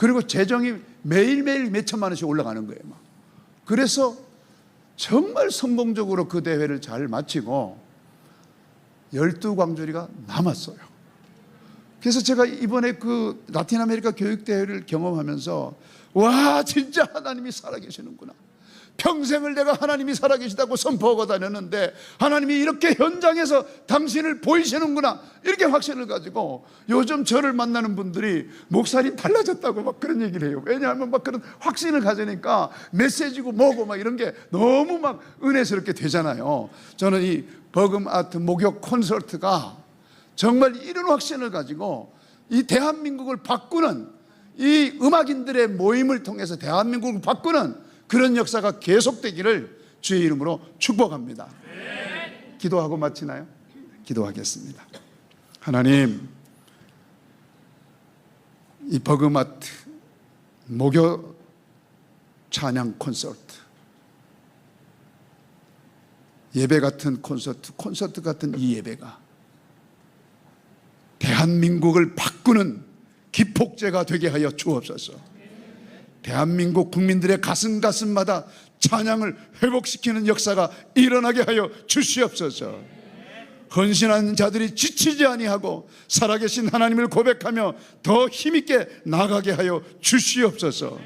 그리고 재정이 매일매일 몇 천만 원씩 올라가는 거예요. 막. 그래서 정말 성공적으로 그 대회를 잘 마치고 12광주리가 남았어요. 그래서 제가 이번에 그 라틴 아메리카 교육대회를 경험하면서 와, 진짜 하나님이 살아계시는구나. 평생을 내가 하나님이 살아계시다고 선포하고 다녔는데 하나님이 이렇게 현장에서 당신을 보이시는구나, 이렇게 확신을 가지고 요즘 저를 만나는 분들이 목사님 달라졌다고 막 그런 얘기를 해요. 왜냐하면 막 그런 확신을 가지니까 메시지고 뭐고 막 이런 게 너무 막 은혜스럽게 되잖아요. 저는 이 버금 아트 목욕 콘서트가 정말 이런 확신을 가지고 이 대한민국을 바꾸는, 이 음악인들의 모임을 통해서 대한민국을 바꾸는 그런 역사가 계속되기를 주의 이름으로 축복합니다. 기도하고 마치나요? 기도하겠습니다. 하나님, 이 버그마트 목요 찬양 콘서트, 예배 같은 콘서트 같은 이 예배가 대한민국을 바꾸는 기폭제가 되게 하여 주옵소서. 대한민국 국민들의 가슴마다 찬양을 회복시키는 역사가 일어나게 하여 주시옵소서. 헌신하는 자들이 지치지 아니하고 살아계신 하나님을 고백하며 더 힘있게 나아가게 하여 주시옵소서.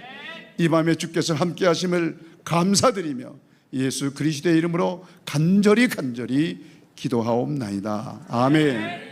이 밤에 주께서 함께 하심을 감사드리며 예수 그리스도의 이름으로 간절히 기도하옵나이다. 아멘.